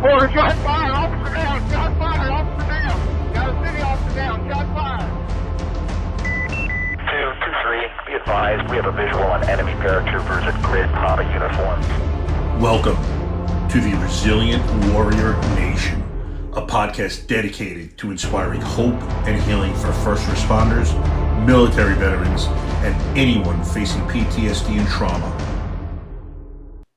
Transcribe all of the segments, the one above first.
Or shot fire, officer down, shot fire, officer down. Got a city officer down, shot fire. 223, be advised, we have a visual on enemy paratroopers in grid Tambo uniforms. Welcome to the Resilient Warrior Nation, a podcast dedicated to inspiring hope and healing for first responders, military veterans, and anyone facing PTSD and trauma.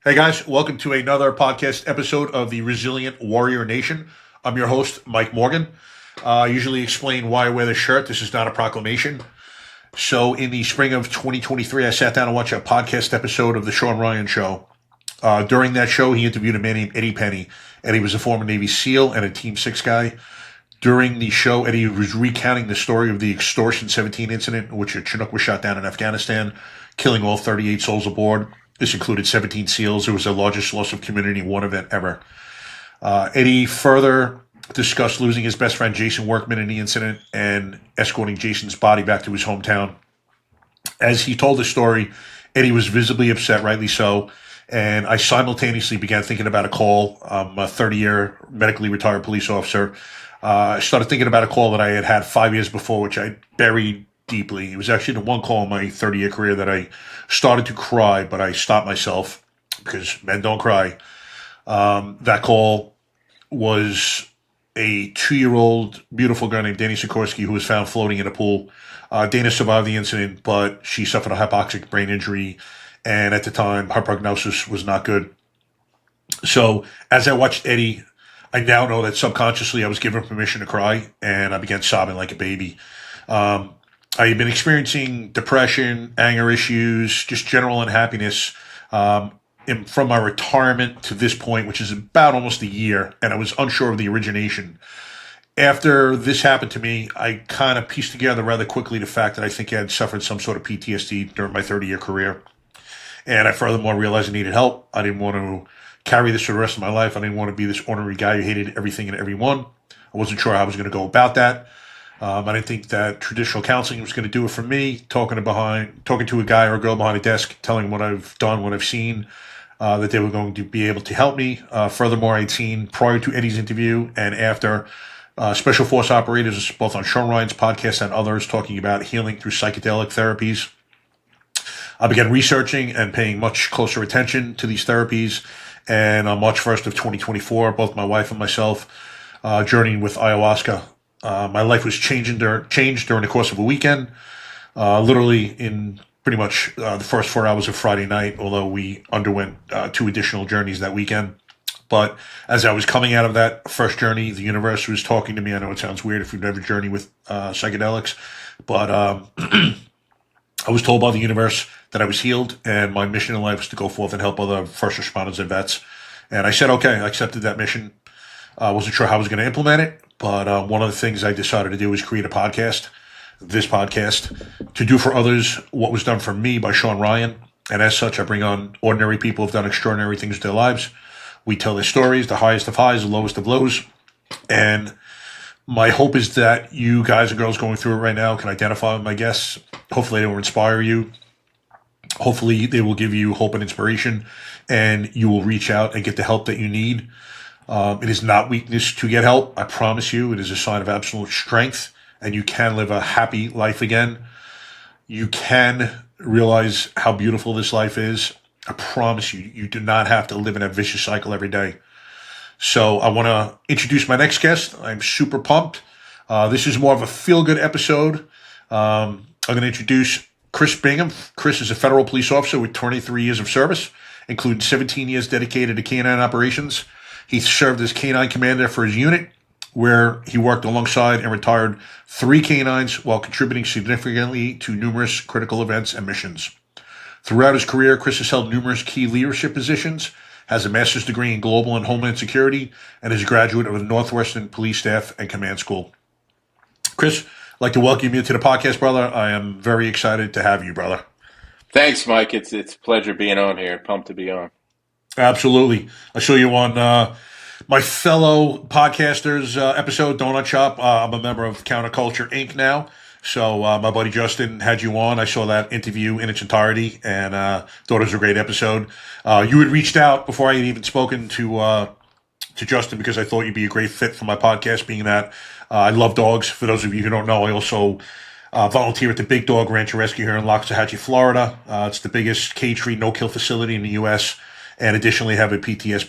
Hey guys, welcome to another podcast episode of the Resilient Warrior Nation. I'm your host, Mike Morgan. I usually explain why I wear this shirt. This is not a proclamation. So in the spring of 2023, I sat down and watched a podcast episode of The Sean Ryan Show. During that show, he interviewed a man named Eddie Penny. Eddie was a former Navy SEAL and a Team 6 guy. During the show, Eddie was recounting the story of the Extortion 17 incident in which a Chinook was shot down in Afghanistan, killing all 38 souls aboard. This included 17 SEALs. It was the largest loss of community in one event ever. Eddie further discussed losing his best friend Jason Workman in the incident and escorting Jason's body back to his hometown. As he told the story, Eddie was visibly upset, rightly so, and I simultaneously began thinking about a call. I'm a 30-year medically retired police officer. I started thinking about a call that I had had 5 years before, which I buried deeply. It was actually the one call in my 30-year career that I started to cry, but I stopped myself because men don't cry. That call was a 2-year-old beautiful girl named Dana Sikorsky who was found floating in a pool. Dana survived the incident, but she suffered a hypoxic brain injury, and at the time, her prognosis was not good. So as I watched Eddie, I now know that subconsciously I was given permission to cry, and I began sobbing like a baby. I had been experiencing depression, anger issues, just general unhappiness from my retirement to this point, which is about almost a year, and I was unsure of the origination. After this happened to me, I kind of pieced together rather quickly the fact that I think I had suffered some sort of PTSD during my 30-year career. And I furthermore realized I needed help. I didn't want to carry this for the rest of my life. I didn't want to be this ornery guy who hated everything and everyone. I wasn't sure how I was going to go about that. I didn't think that traditional counseling was going to do it for me. Talking to a guy or a girl behind a desk, telling what I've done, what I've seen, that they were going to be able to help me. Furthermore, I'd seen prior to Eddie's interview and after Special Force operators, both on Sean Ryan's podcast and others, talking about healing through psychedelic therapies. I began researching and paying much closer attention to these therapies. And on March 1st of 2024, both my wife and myself journeyed with ayahuasca. My life was changed during the course of a weekend, literally in pretty much the first 4 hours of Friday night, although we underwent 2 additional journeys that weekend. But as I was coming out of that first journey, the universe was talking to me. I know it sounds weird if you've never journeyed with psychedelics, but I was told by the universe that I was healed, and my mission in life was to go forth and help other first responders and vets. And I said, okay, I accepted that mission. I wasn't sure how I was going to implement it, but one of the things I decided to do was create a podcast, this podcast, to do for others what was done for me by Sean Ryan. And as such, I bring on ordinary people who have done extraordinary things with their lives. We tell their stories, the highest of highs, the lowest of lows. And my hope is that you guys and girls going through it right now can identify with my guests. Hopefully they will inspire you. Hopefully they will give you hope and inspiration, and you will reach out and get the help that you need. It is not weakness to get help. I promise you, it is a sign of absolute strength, and you can live a happy life again. You can realize how beautiful this life is. I promise you, you do not have to live in a vicious cycle every day. So I want to introduce my next guest. I'm super pumped. This is more of a feel-good episode. I'm going to introduce Chris Bingham. Chris is a federal police officer with 23 years of service, including 17 years dedicated to canine operations. He served as canine commander for his unit, where he worked alongside and retired 3 canines while contributing significantly to numerous critical events and missions. Throughout his career, Chris has held numerous key leadership positions, has a master's degree in global and homeland security, and is a graduate of the Northwestern Police Staff and Command School. Chris, I'd like to welcome you to the podcast, brother. I am very excited to have you, brother. Thanks, Mike. It's a pleasure being on here. Pumped to be on. Absolutely. I saw you on my fellow podcasters episode, Donut Shop. I'm a member of Counterculture Inc. now. So my buddy Justin had you on. I saw that interview in its entirety and thought it was a great episode. You had reached out before I had even spoken to to Justin because I thought you'd be a great fit for my podcast, being that I love dogs. For those of you who don't know, I also volunteer at the Big Dog Ranch and Rescue here in Loxahatchee, Florida. It's the biggest cage-free, no-kill facility in the U.S., and additionally have a PTSD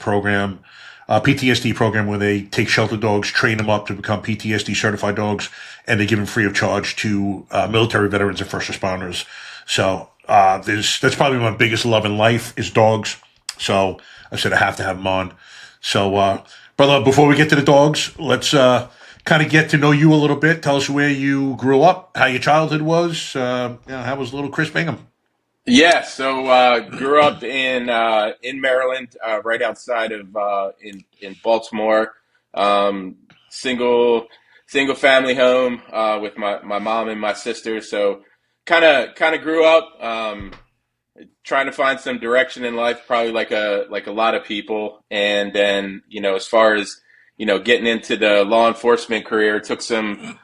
program where they take shelter dogs, train them up to become PTSD certified dogs, and they give them free of charge to military veterans and first responders. So that's probably my biggest love in life is dogs. So I said I have to have them on. So, brother, before we get to the dogs, let's kind of get to know you a little bit. Tell us where you grew up, how your childhood was. How was little Chris Bingham? Yeah, so grew up in Maryland, right outside of in Baltimore. Single family home with my mom and my sister. So kind of grew up trying to find some direction in life, probably like a lot of people. And then as far as getting into the law enforcement career, took some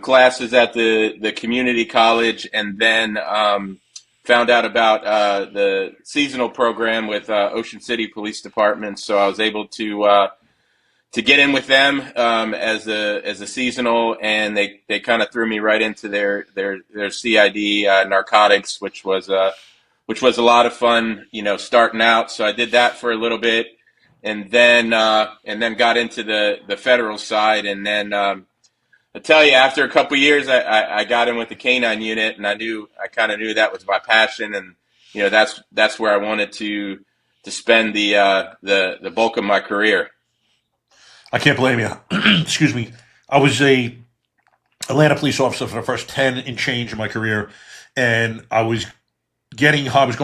classes at the community college, and then found out about the seasonal program with Ocean City Police Department. So I was able to get in with them as a seasonal, and they kind of threw me right into their CID narcotics, which was a lot of fun, starting out. So I did that for a little bit, and then got into the federal side, and then I tell you, after a couple of years, I got in with the canine unit, and I kind of knew that was my passion, and that's where I wanted to spend the bulk of my career. I can't blame you. Excuse me. I was a Atlanta police officer for the first 10 and change in my career, and I was going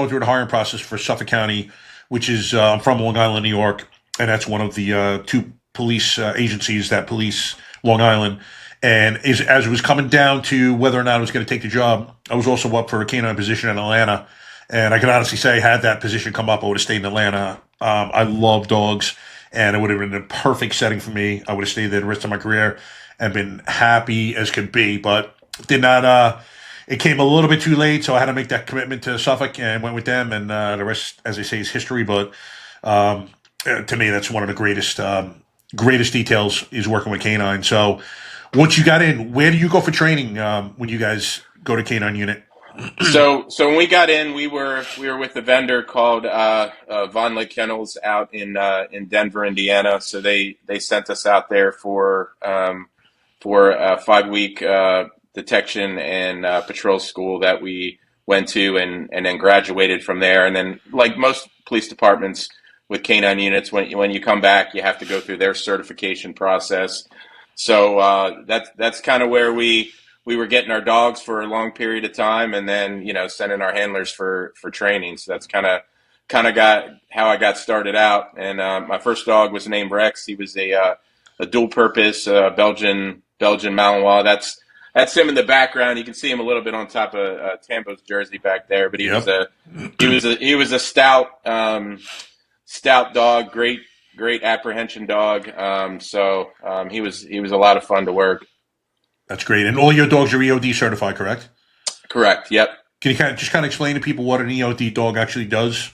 through the hiring process for Suffolk County, which is I'm from Long Island, New York, and that's one of the two police agencies that police Long Island. And as it was coming down to whether or not I was going to take the job, I was also up for a canine position in Atlanta. And I can honestly say, had that position come up, I would have stayed in Atlanta. I love dogs, and it would have been a perfect setting for me. I would have stayed there the rest of my career and been happy as could be, but did not. It came a little bit too late, so I had to make that commitment to Suffolk and went with them. And the rest, as they say, is history. But to me, that's one of the greatest details is working with canine. So once you got in, where do you go for training when you guys go to canine unit? So when we got in, we were with a vendor called Von Lake Kennels out in Denver, Indiana. So they sent us out there for a 5-week detection and patrol school that we went to, and then graduated from there. And then, like most police departments with units, when you come back, you have to go through their certification process. So that's kind of where we were getting our dogs for a long period of time, and then sending our handlers for training. So that's kind of got how I got started out. And my first dog was named Rex. He was a dual purpose Belgian Malinois. That's him in the background. You can see him a little bit on top of Tambo's jersey back there. But he was a stout dog, great apprehension dog. He was a lot of fun to work. That's great. And all your dogs are EOD certified, correct? Correct. Yep. Can you kind of explain to people what an EOD dog actually does?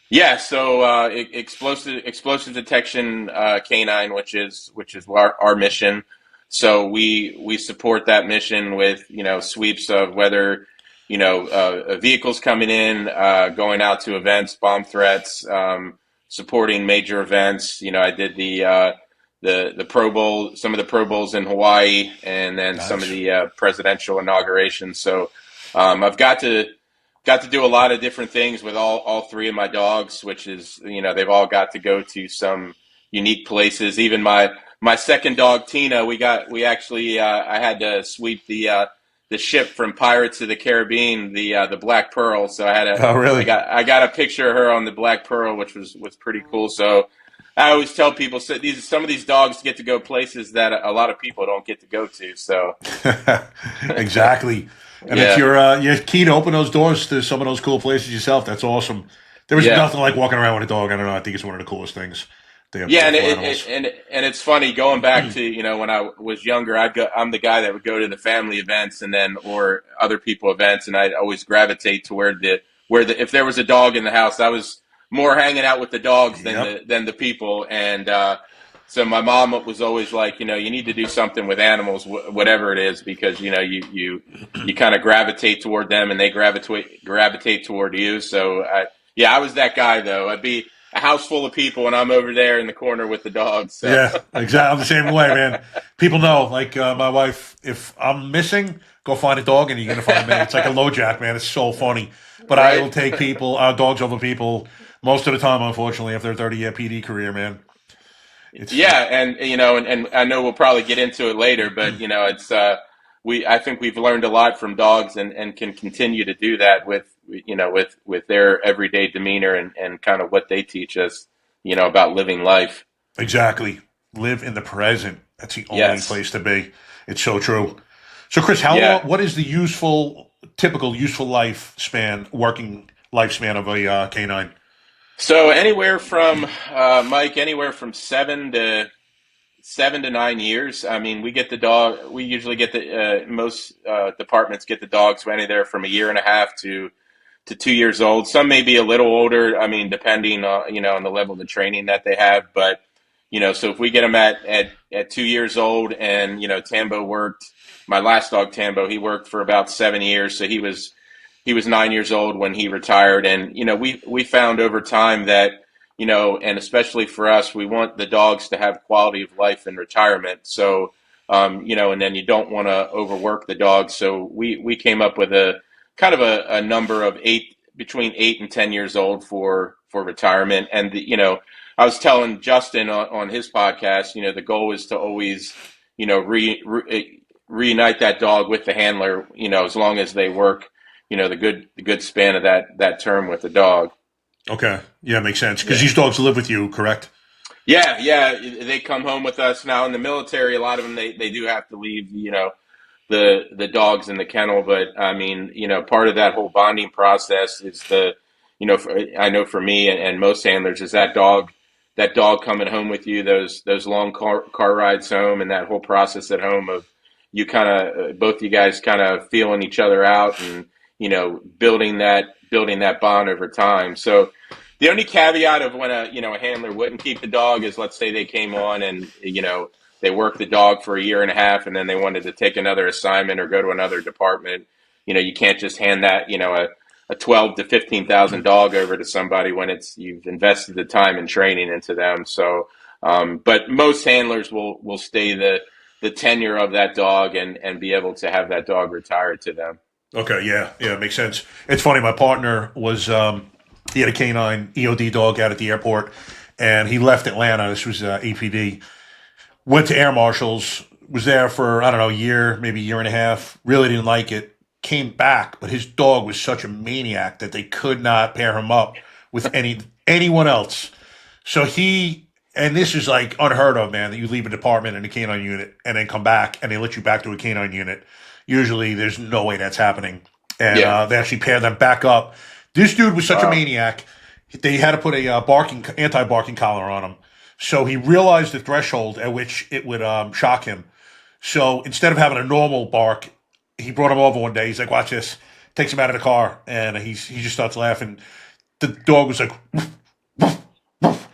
Yeah. So explosive detection canine, which is our mission. So we support that mission with sweeps of whether vehicles coming in, going out to events, bomb threats, supporting major events. I did the Pro Bowl, some of the Pro Bowls in Hawaii, and then Nice. some of the presidential inaugurations. So I've got to do a lot of different things with all three of my dogs, which is they've all got to go to some unique places. Even my second dog, Tina, I had to sweep the ship from Pirates of the Caribbean, the Black Pearl. So I had Oh, really? I got a picture of her on the Black Pearl, which was pretty cool. So I always tell people, some of these dogs get to go places that a lot of people don't get to go to. So Exactly. And Yeah. it's your key to open those doors to some of those cool places yourself. That's awesome. There is Yeah. nothing like walking around with a dog. I don't know. I think it's one of the coolest things. They have Yeah, beautiful animals. and it's funny going back to when I was younger. I'm the guy that would go to the family events or other people events, and I'd always gravitate to where if there was a dog in the house, I was more hanging out with the dogs than Yep. than the people. And So my mom was always like, you need to do something with animals, whatever it is, because you kind of gravitate toward them and they gravitate toward you. So I was that guy though. I'd be a house full of people and I'm over there in the corner with the dogs. So Yeah, exactly. I'm the same way, man. People know, like my wife, if I'm missing, go find a dog and you're gonna find me. It's like a LoJack, man. It's so funny. But I right. will take people, dogs over people most of the time, unfortunately, after a 30-year PD career, man. It's Yeah, and I know we'll probably get into it later, but it's I think we've learned a lot from dogs and can continue to do that with their everyday demeanor and kind of what they teach us, about living life. exactly live in the present. That's the only Yes. place to be. It's so true. So, Chris, how long? Yeah. What is the typical useful working lifespan of a canine? So anywhere from Mike, anywhere from 7 to 9 years. I mean, we get the dog. We usually get the most departments get the dogs anywhere from a year and a half to 2 years old. Some may be a little older. I mean, depending on on the level of the training that they have. But so if we get them at 2 years old, and Tambo worked. My last dog Tambo, he worked for about 7 years, so he was 9 years old when he retired. And we found over time that and especially for us, we want the dogs to have quality of life in retirement. So and then you don't want to overwork the dogs. So we came up with a kind of a number of between 8 and 10 years old for retirement. And I was telling Justin on his podcast, the goal is to always reunite that dog with the handler, as long as they work, the good span of that term with the dog. Okay, yeah, makes sense because Yeah. these dogs live with you, correct? Yeah. They come home with us now in the military. A lot of them, they do have to leave, the dogs in the kennel. But I mean, part of that whole bonding process is I know for me and most handlers is that dog coming home with you, those long car rides home, and that whole process at home of you kind of both you guys kind of feeling each other out and building that bond over time. So the only caveat of when a handler wouldn't keep the dog is, let's say they came on and they worked the dog for a year and a half and then they wanted to take another assignment or go to another department. You can't just hand that a 12 to 15,000 dog over to somebody when you've invested the time and training into them. So, but most handlers will stay the tenure of that dog and be able to have that dog retired to them. Okay, yeah, makes sense. It's funny. My partner was he had a canine EOD dog out at the airport, and he left Atlanta. This was APD. Went to Air Marshals. Was there for I don't know a year, maybe a year and a half. Really didn't like it. Came back, but his dog was such a maniac that they could not pair him up with anyone else. So and this is like unheard of, man, that you leave a department in a canine unit and then come back and they let you back to a canine unit. Usually there's no way that's happening. And Yeah. they actually pair them back up. This dude was such a maniac. They had to put a anti-barking collar on him. So he realized the threshold at which it would shock him. So instead of having a normal bark, he brought him over one day. He's like, watch this. Takes him out of the car and he just starts laughing. The dog was like,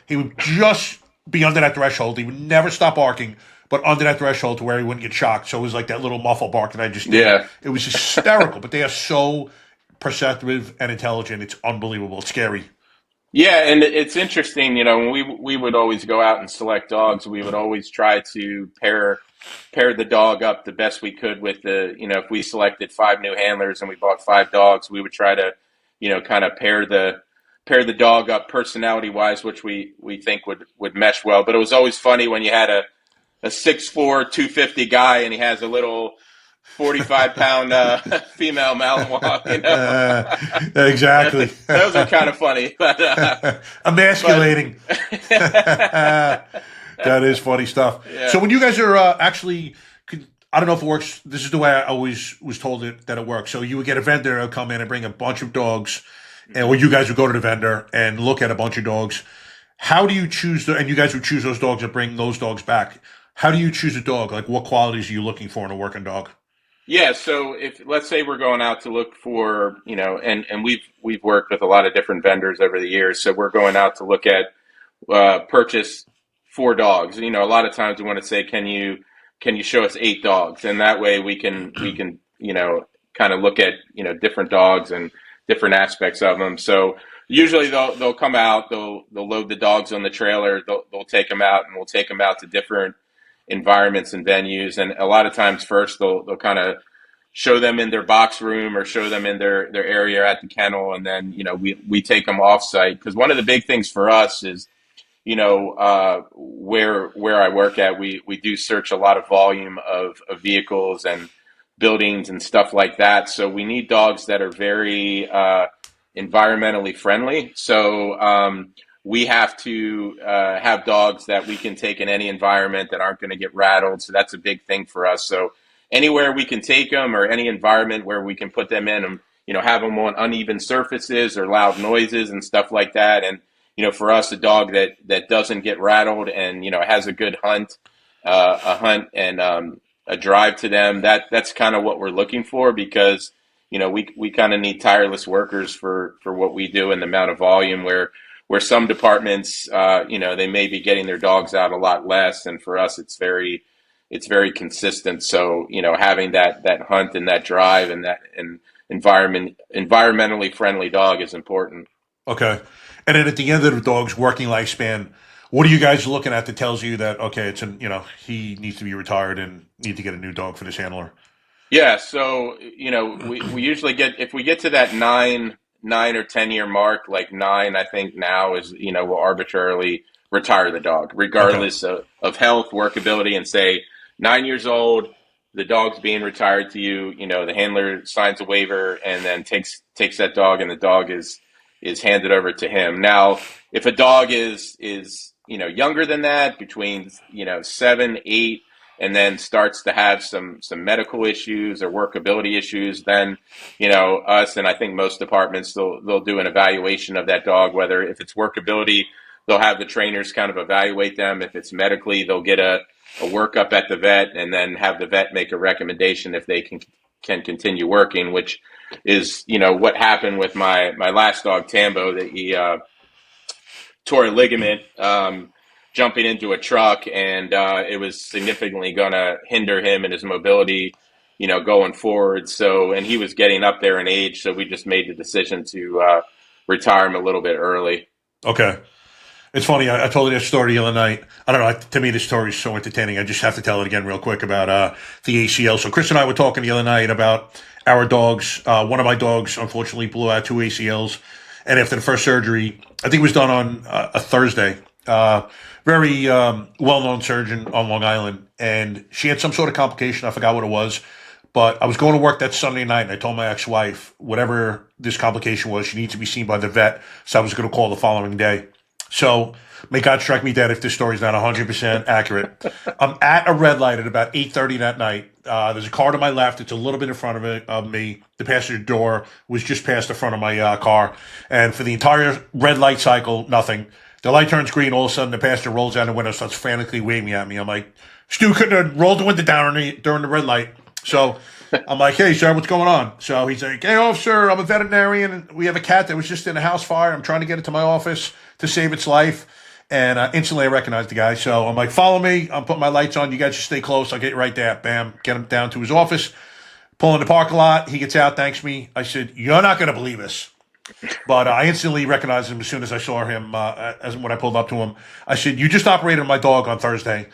he would just be under that threshold. He would never stop barking, but under that threshold to where he wouldn't get shocked. So it was like that little muffle bark that I just did. Yeah. It was hysterical, but they are so perceptive and intelligent. It's unbelievable. It's scary. Yeah, and it's interesting, when we would always go out and select dogs, we would always try to pair the dog up the best we could with if we selected 5 new handlers and we bought 5 dogs, we would try to, kind of pair the dog up personality wise, which we think would mesh well. But it was always funny when you had a 6'4", 250 guy and he has a little 45-pound female Malinois, Exactly. Those are kind of funny, but Emasculating. That is funny stuff. Yeah. So when you guys are I don't know if it works. This is the way I always was told that it works. So you would get a vendor to come in and bring a bunch of dogs, or you guys would go to the vendor and look at a bunch of dogs. How do you choose and you guys would choose those dogs and bring those dogs back? How do you choose a dog? Like what qualities are you looking for in a working dog? Yeah, so if let's say we're going out to look for, and we've worked with a lot of different vendors over the years, so we're going out to look at purchase 4 dogs. You know, a lot of times we want to say, can you show us 8 dogs? And that way we can kind of look at different dogs and different aspects of them. So usually they'll come out, they'll load the dogs on the trailer, they'll take them out, and we'll take them out to different environments and venues. And a lot of times first they'll kind of show them in their box room or show them in their area at the kennel, and then we take them off site, because one of the big things for us is where I work at, we do search a lot of volume of vehicles and buildings and stuff like that. So we need dogs that are very environmentally friendly. So we have to have dogs that we can take in any environment that aren't going to get rattled. So that's a big thing for us. So anywhere we can take them, or any environment where we can put them in, and have them on uneven surfaces or loud noises and stuff like that. And for us, a dog that doesn't get rattled and has a good hunt, and a drive to them, that's kind of what we're looking for, because we kind of need tireless workers for what we do, and the amount of volume where some departments they may be getting their dogs out a lot less, and for us it's very consistent. So having that hunt and that drive and that environmentally friendly dog is important. Okay. And then at the end of the dog's working lifespan, what are you guys looking at that tells you that, okay, he needs to be retired and need to get a new dog for this handler? Yeah, so we usually if we get to that 9 or 10 year mark, like 9, I think now is we'll arbitrarily retire the dog, regardless of health, workability, and say 9 years old, the dog's being retired to you. The handler signs a waiver and then takes that dog, and the dog is handed over to him. Now, if a dog is younger than that, between 7, 8, and then starts to have some medical issues or workability issues, then us, and I think most departments, they'll do an evaluation of that dog. Whether if it's workability, they'll have the trainers kind of evaluate them. If it's medically, they'll get a workup at the vet, and then have the vet make a recommendation if they can continue working, which is what happened with my last dog, Tambo, that he tore a ligament jumping into a truck, and it was significantly going to hinder him and his mobility going forward. So, and he was getting up there in age, so we just made the decision to retire him a little bit early. Okay. It's funny. I told you that story the other night. I don't know. To me, this story is so entertaining. I just have to tell it again real quick about the ACL. So Chris and I were talking the other night about our dogs. One of my dogs, unfortunately, blew out 2 ACLs. And after the first surgery, I think it was done on a Thursday, very well-known surgeon on Long Island. And she had some sort of complication. I forgot what it was. But I was going to work that Sunday night, and I told my ex-wife, whatever this complication was, she needs to be seen by the vet. So I was going to call the following day. So, may God strike me dead if this story is not 100% accurate. I'm at a red light at about 8:30 that night. There's a car to my left. It's a little bit in front of me. The passenger door was just past the front of my car. And for the entire red light cycle, nothing. The light turns green. All of a sudden, the passenger rolls down the window, starts frantically waving at me. I'm like, Stu couldn't have rolled the window down during the red light. So I'm like, hey, sir, what's going on? So he's like, hey, officer, I'm a veterinarian, and we have a cat that was just in a house fire. I'm trying to get it to my office to save its life. And instantly I recognized the guy. So I'm like, follow me. I'm putting my lights on. You guys just stay close. I'll get you right there. Bam. Get him down to his office. Pull in the parking lot. He gets out, thanks me. I said, you're not going to believe this. But I instantly recognized him as soon as I saw him, when I pulled up to him. I said, you just operated on my dog on Thursday.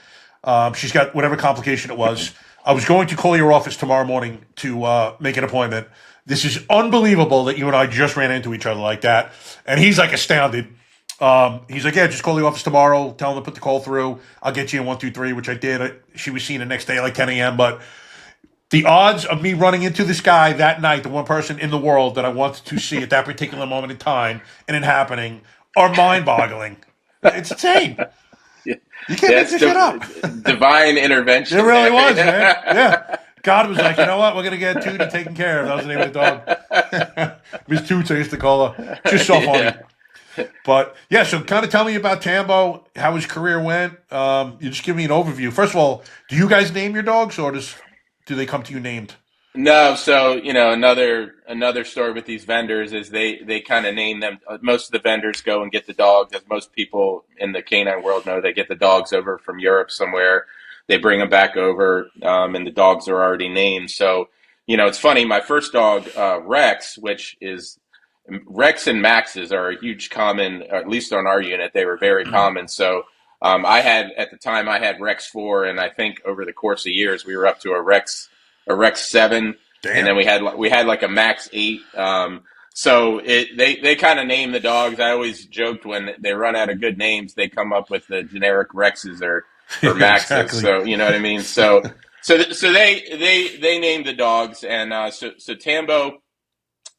She's got whatever complication it was. I was going to call your office tomorrow morning to make an appointment. This is unbelievable that you and I just ran into each other like that. And he's like astounded. He's like, yeah, just call the office tomorrow. Tell them to put the call through. I'll get you in 1, 2, 3, which I did. She was seen the next day at like 10 a.m. But the odds of me running into this guy that night, the one person in the world that I wanted to see at that particular moment in time, and it happening, are mind-boggling. It's insane. You can't make this shit up. Divine intervention. It really was, man. Yeah. God was like, you know what? We're going to get Tootie taken care of. That was the name of the dog. Miss Toots, I used to call her. Just so funny. Yeah. But, yeah, so kind of tell me about Tambo, how his career went. You just give me an overview. First of all, do you guys name your dogs, or do they come to you named? No, so another story with these vendors is they kind of name them. Most of the vendors go and get the dogs, as most people in the canine world know. They get the dogs over from Europe somewhere. They bring them back over, and the dogs are already named. So it's funny. My first dog, Rex, which is Rex and Maxes are a huge common, at least on our unit. They were very common. So I had at the time I had Rex 4, and I think over the course of years we were up to a Rex 7, and then Damn. we had like a Max 8. So they kind of name the dogs. I always joked when they run out of good names, they come up with the generic Rexes or Maxes. Exactly. So you know what I mean. So they named the dogs, and so Tambo.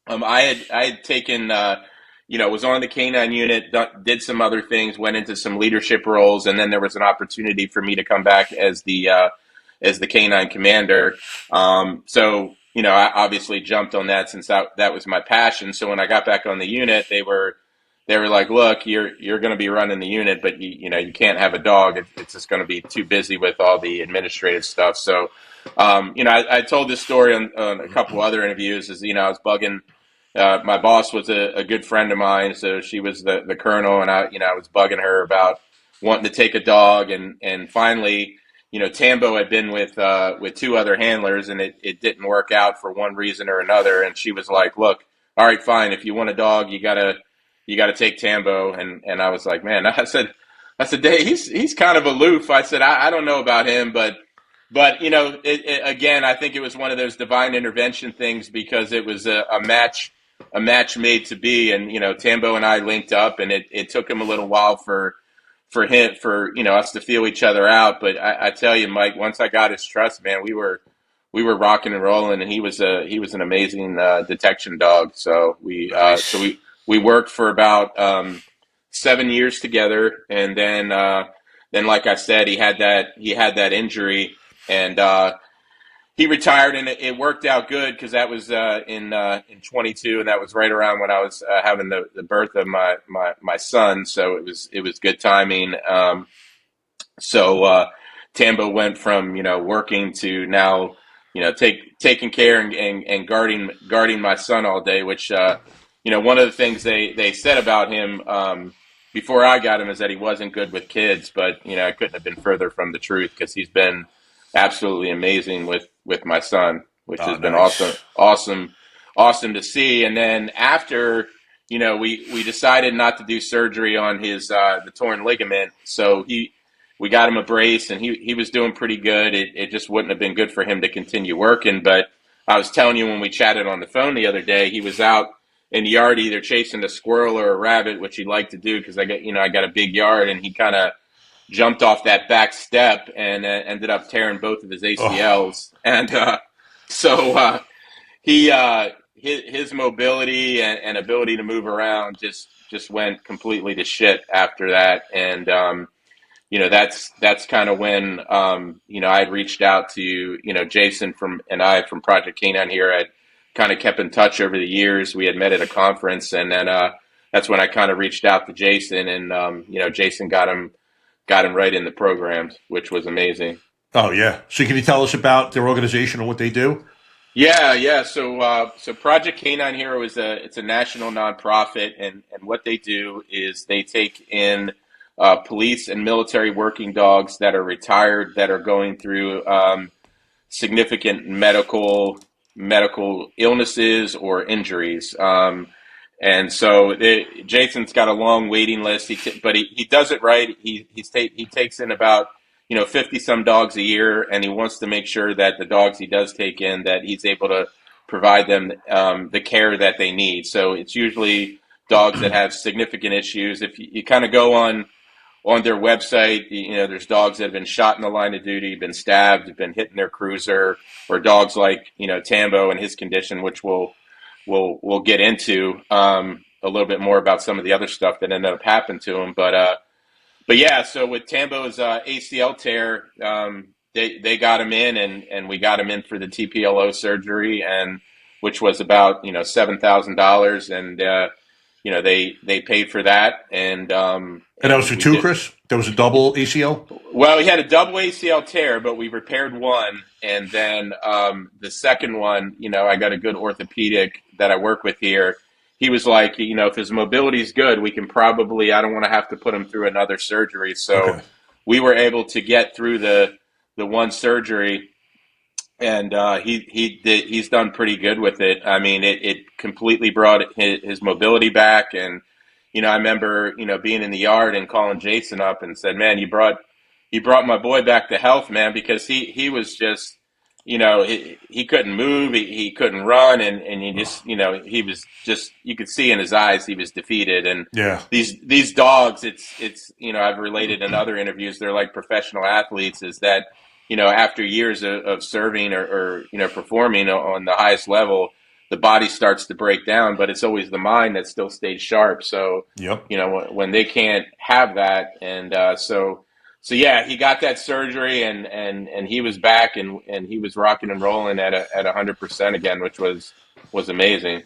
I had taken, was on the canine unit, did some other things, went into some leadership roles, and then there was an opportunity for me to come back as the canine commander. I obviously jumped on that since that was my passion. So when I got back on the unit, they were like, "Look, you're going to be running the unit, but you can't have a dog. It's just going to be too busy with all the administrative stuff." So, I told this story on a couple other interviews. I was bugging. My boss was a good friend of mine, so she was the colonel, and I was bugging her about wanting to take a dog, and finally, Tambo had been with two other handlers, and it didn't work out for one reason or another, and she was like, "Look, all right, fine. If you want a dog, you gotta take Tambo," and I was like, "Man," I said, "Dave, he's kind of aloof." I said, "I don't know about him, but again, I think it was one of those divine intervention things because it was a match made to be, and Tambo and I linked up, and it took him a little while for us to feel each other out. But I tell you, Mike, once I got his trust, man, we were rocking and rolling, and he was an amazing detection dog. So Nice. we worked for about 7 years together, and then like I said, he had that injury, and he retired, and it worked out good because that was in 22, and that was right around when I was having the birth of my son. So it was good timing. So Tambo went from working to now taking care and guarding my son all day. Which one of the things they said about him before I got him is that he wasn't good with kids, but it couldn't have been further from the truth because he's been absolutely amazing with my son, which Oh, has been nice. awesome to see. And then after we decided not to do surgery on his the torn ligament, so we got him a brace, and he was doing pretty good. It just wouldn't have been good for him to continue working. But I was telling you when we chatted on the phone the other day, he was out in the yard either chasing a squirrel or a rabbit, which he liked to do because I got a big yard, and he kind of jumped off that back step and ended up tearing both of his Oh, ACLs. And so he his mobility and ability to move around just went completely to shit after that. And that's kind of when I had reached out to Jason from Project Canine here. I'd kind of kept in touch over the years. We had met at a conference, and then that's when I kind of reached out to Jason, and Jason got him right in the programs, which was amazing. oh yeah. So can you tell us about their organization and what they do? Yeah. So Project Canine Hero it's a national nonprofit, and what they do is they take in police and military working dogs that are retired that are going through significant medical illnesses or injuries. And so Jason's got a long waiting list. But he does it right. He takes in about 50 some dogs a year, and he wants to make sure that the dogs he does take in that he's able to provide them the care that they need. So it's usually dogs that have significant issues. If you kind of go on their website, there's dogs that have been shot in the line of duty, been stabbed, been hit in their cruiser, or dogs like Tambo and his condition, which we'll get into a little bit more about some of the other stuff that ended up happening to him. But yeah, so with Tambo's ACL tear, they got him in, and we got him in for the TPLO surgery, and which was about $7,000, and they paid for that, And that was for two, Chris? That was a double ACL? Well, he had a double ACL tear, but we repaired one, and then the second one, I got a good orthopedic that I work with here. He was like, if his mobility is good, we can probably. I don't want to have to put him through another surgery, so Okay. we were able to get through the one surgery, and he's done pretty good with it. I mean, it completely brought his mobility back, and I remember being in the yard and calling Jason up and said, "Man, you brought my boy back to health, man," because he was just he couldn't move, he couldn't run, and he just he was just, you could see in his eyes he was defeated. And Yeah. these dogs, it's I've related in other interviews, they're like professional athletes, is that after years of serving or performing on the highest level, the body starts to break down, but it's always the mind that still stays sharp. So Yep. when they can't have that, and so yeah, he got that surgery, and he was back, and he was rocking and rolling at 100% again, which was amazing.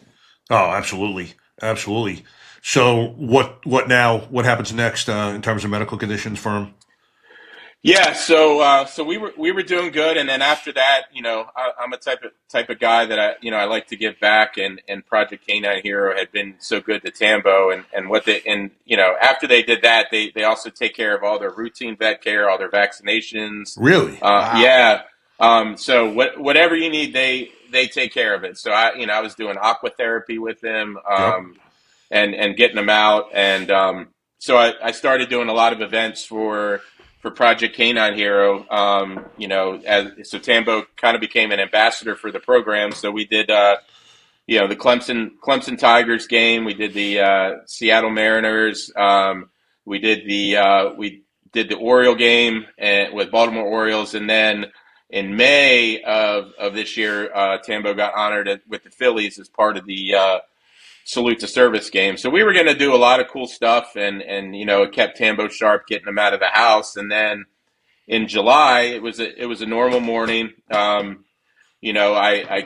Oh, absolutely. Absolutely. So what now? What happens next in terms of medical conditions for him? Yeah, so we were doing good, and then after that, I'm a type of guy that I like to give back, and Project Canine Hero had been so good to Tambo, and what they, and after they did that, they also take care of all their routine vet care, all their vaccinations. Really? Wow. Yeah. So whatever you need, they take care of it. So I was doing aqua therapy with them, Yep. and getting them out, and so I started doing a lot of events for Project Canine Hero. So Tambo kind of became an ambassador for the program. So we did, the Clemson Tigers game. We did the Seattle Mariners. We did the Oriole game with Baltimore Orioles, and then in May of this year, Tambo got honored with the Phillies as part of the salute to service game. So we were going to do a lot of cool stuff, and it kept Tambo sharp, getting him out of the house. And then in July, it was a normal morning. I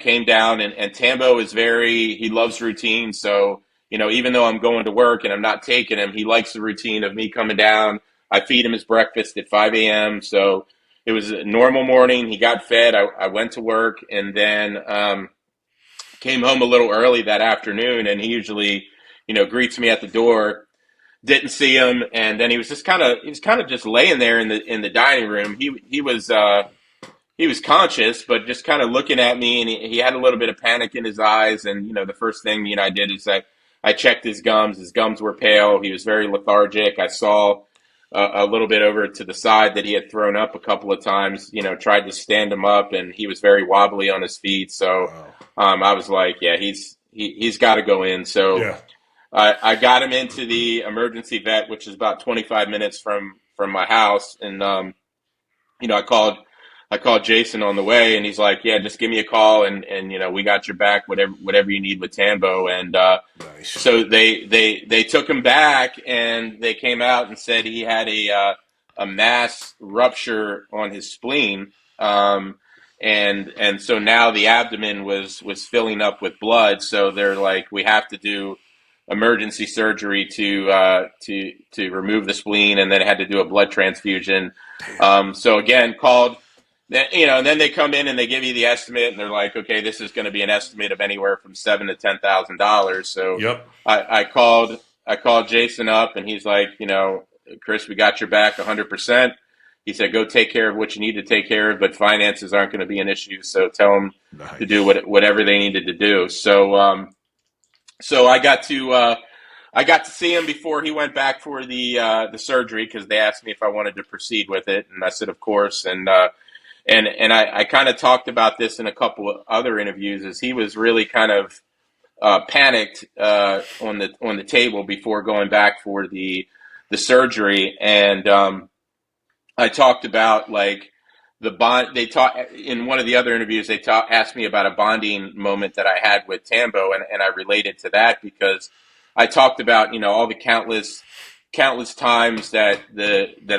came down, and Tambo is he loves routine. So even though I'm going to work and I'm not taking him, he likes the routine of me coming down. I feed him his breakfast at 5 a.m. So it was a normal morning. He got fed. I went to work, and then came home a little early that afternoon, and he usually, greets me at the door. Didn't see him, and then he was kind of just laying there in the dining room. He was conscious, but just kind of looking at me, and he had a little bit of panic in his eyes. And the first thing I did is I checked his gums. His gums were pale. He was very lethargic. I saw a little bit over to the side that he had thrown up a couple of times. Tried to stand him up, and he was very wobbly on his feet. So I was like, yeah, he's got to go in. So Yeah. I got him into the emergency vet, which is about 25 minutes from my house, and I called Jason on the way, and he's like, yeah, just give me a call, and we got your back, whatever you need with Tambo. And Nice. so they took him back, and they came out and said he had a mass rupture on his spleen, and so now the abdomen was filling up with blood. So they're like, we have to do emergency surgery to remove the spleen, and then had to do a blood transfusion. So again, called. Then, and then they come in and they give you the estimate, and they're like, okay, this is going to be an estimate of anywhere from $7,000 to $10,000. So Yep. I called Jason up, and he's like, Chris, we got your back 100%. He said, go take care of what you need to take care of, but finances aren't going to be an issue. So tell them Nice. to do whatever they needed to do. So, so I got to see him before he went back for the surgery, because they asked me if I wanted to proceed with it, and I said, of course. And I kind of talked about this in a couple of other interviews, as he was really kind of panicked on the table before going back for the surgery. And I talked about like the bond. They talked in one of the other interviews. They asked me about a bonding moment that I had with Tambo, and I related to that, because I talked about all the countless times that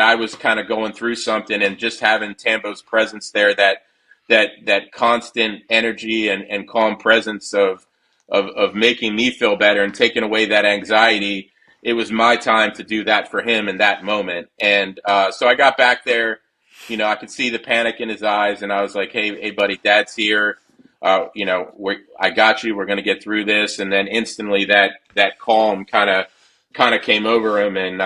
I was kind of going through something, and just having Tambo's presence there, that constant energy and calm presence of of making me feel better and taking away that anxiety. It was my time to do that for him in that moment. And so I got back there. I could see the panic in his eyes, and I was like, "Hey, buddy, Dad's here. I got you. We're going to get through this." And then instantly, that calm kind of came over him, and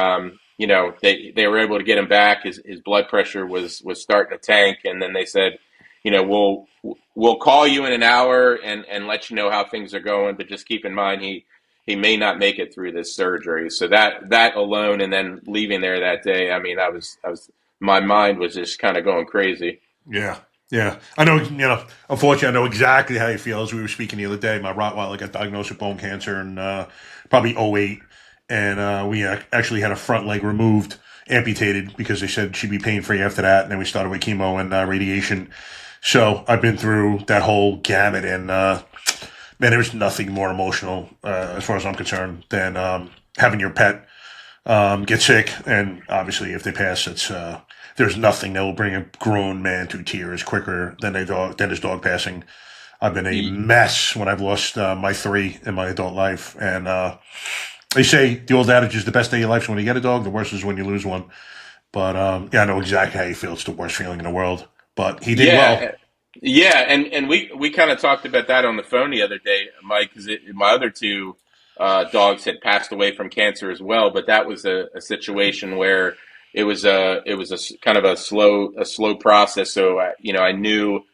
they were able to get him back. His blood pressure was starting to tank, and then they said, we'll call you in an hour and let you know how things are going, but just keep in mind he may not make it through this surgery. So that alone, and then leaving there that day, I mean, I was my mind was just kind of going crazy. Yeah. Yeah. I know, unfortunately, I know exactly how you feel. As we were speaking the other day, my Rottweiler got diagnosed with bone cancer in probably '08. And we actually had a front leg removed, amputated, because they said she'd be pain-free after that. And then we started with chemo and radiation. So I've been through that whole gamut. And, man, there's nothing more emotional, as far as I'm concerned, than having your pet get sick. And obviously, if they pass, there's nothing that will bring a grown man to tears quicker than his dog passing. I've been a mess when I've lost my 3 in my adult life. And they say the old adage is the best day of your life is when you get a dog, the worst is when you lose one. But I know exactly how you feel. It's the worst feeling in the world. But he did well. Yeah, and we kind of talked about that on the phone the other day, Mike, because my other 2 dogs had passed away from cancer as well, but that was a situation where it was a kind of a slow process. So I knew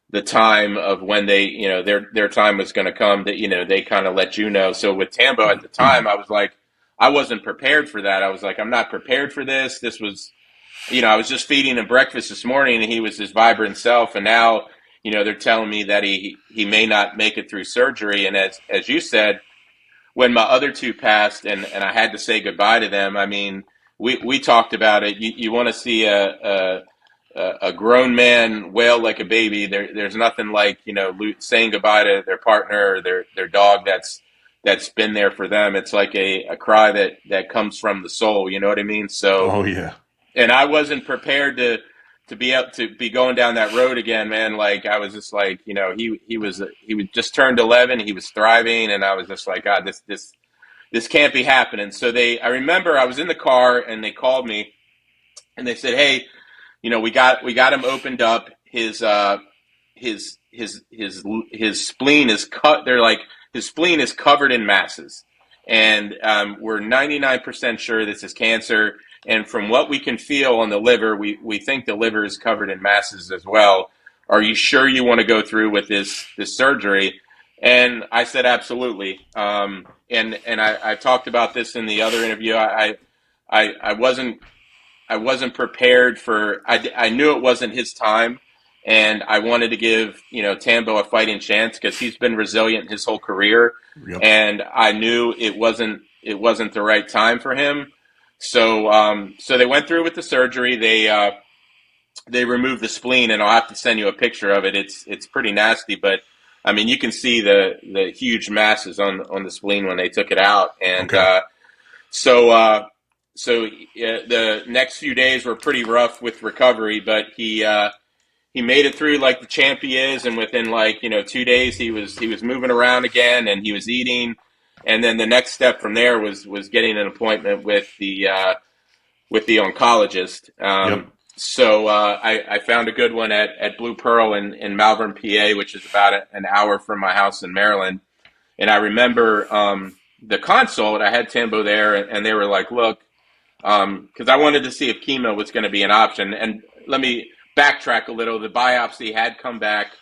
the time of when they their time was going to come, that they kind of let you know. So with Tambo at the time, I was like, I wasn't prepared for that. I was like, I'm not prepared for this. This was, I was just feeding him breakfast this morning, and he was his vibrant self, and now they're telling me that he may not make it through surgery. And as you said, when my other 2 passed, and I had to say goodbye to them, I mean, we talked about it. You want to see a grown man wail like a baby. There's nothing like saying goodbye to their partner or their dog that's been there for them. It's like a cry that comes from the soul. You know what I mean? So, Oh, yeah. And I wasn't prepared to be up to be going down that road again, man. Like I was just like, he was just turned 11. He was thriving, and I was just like, God, this can't be happening. So I remember I was in the car, and they called me, and they said, hey, we got him opened up. His spleen is cut. They're like, his spleen is covered in masses, and we're 99% sure this is cancer. And from what we can feel on the liver, we think the liver is covered in masses as well. Are you sure you want to go through with this surgery? And I said, absolutely. And I talked about this in the other interview. I wasn't prepared for. I knew it wasn't his time, and I wanted to give Tambo a fighting chance because he's been resilient his whole career, Yep. and I knew it wasn't the right time for him. So so they went through with the surgery. They removed the spleen, and I'll have to send you a picture of it. It's pretty nasty, but I mean you can see the huge masses on the spleen when they took it out, and Okay. So the next few days were pretty rough with recovery, but he made it through like the champ he is, and within 2 days he was moving around again, and he was eating, and then the next step from there was getting an appointment with the oncologist. Yep. So I found a good one at Blue Pearl in Malvern, PA, which is about an hour from my house in Maryland, and I remember the consult. I had Tambo there, and they were like, look, because I wanted to see if chemo was going to be an option. And let me backtrack a little. The biopsy had come back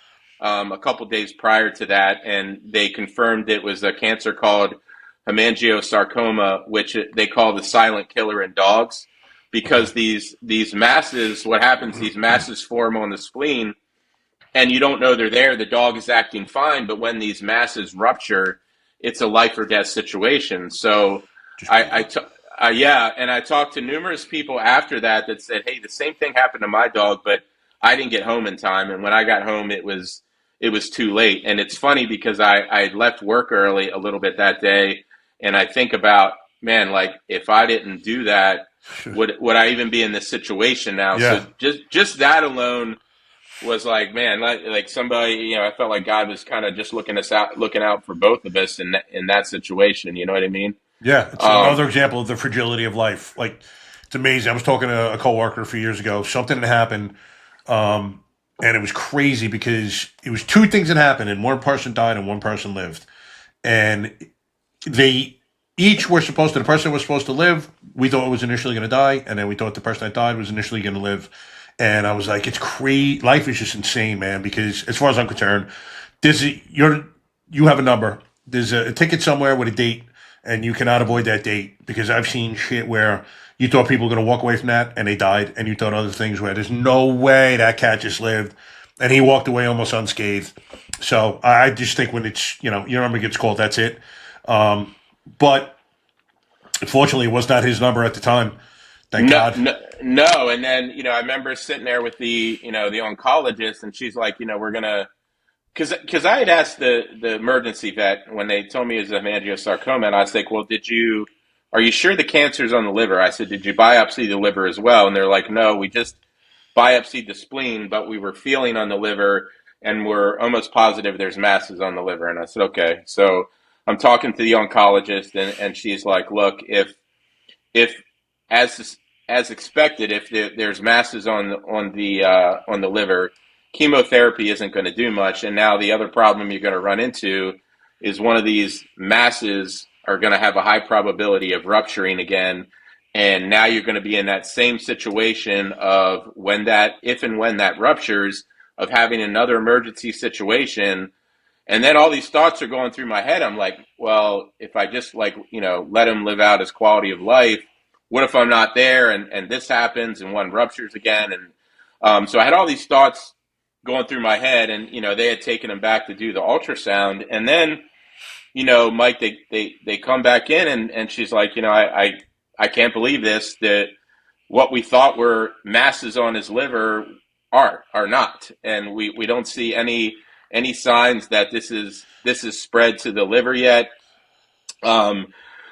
a couple days prior to that, and they confirmed it was a cancer called hemangiosarcoma, which they call the silent killer in dogs, because these masses, what happens, these masses form on the spleen, and you don't know they're there. The dog is acting fine, but when these masses rupture, it's a life or death situation. So and I talked to numerous people after that said, hey, the same thing happened to my dog, but I didn't get home in time. And when I got home, it was too late. And it's funny because I left work early a little bit that day. And I think about, man, like if I didn't do that, would I even be in this situation now? Yeah. So just that alone was like, man, like somebody, I felt like God was kind of just looking out for both of us in that situation. You know what I mean? Yeah, it's Um, another example of the fragility of life. Like, it's amazing. I was talking to a coworker a few years ago. Something had happened, and it was crazy because it was two things that happened, and one person died and one person lived. And they each were supposed to, the person that was supposed to live, we thought was initially going to die, and then we thought the person that died was initially going to live. And I was like, it's crazy. Life is just insane, man. Because as far as I'm concerned, you have a number. There's a ticket somewhere with a date, and you cannot avoid that date. Because I've seen shit where you thought people were going to walk away from that, and they died, and you thought other things where there's no way that cat just lived, and he walked away almost unscathed. So I just think when it's your number gets called, that's it. But unfortunately, it was not his number at the time. Thank no, God. no, no. And then, I remember sitting there with the oncologist, and she's like, we're gonna, because I had asked the emergency vet when they told me it was a hemangiosarcoma, and I was like, well, are you sure the cancer's on the liver? I said, did you biopsy the liver as well? And they're like, no, we just biopsied the spleen, but we were feeling on the liver, and we're almost positive there's masses on the liver. And I said, okay. So I'm talking to the oncologist, and she's like, look, if as expected, if there's masses on the liver, chemotherapy isn't going to do much. And now the other problem you're going to run into is one of these masses are going to have a high probability of rupturing again. And now you're going to be in that same situation of if and when that ruptures, of having another emergency situation. And then all these thoughts are going through my head. I'm like, well, if I just let him live out his quality of life, what if I'm not there and this happens and one ruptures again? And so I had all these thoughts going through my head, and they had taken him back to do the ultrasound, and then Mike, they come back in, and she's like, I can't believe this, that what we thought were masses on his liver are not, and we don't see any signs that this is spread to the liver yet.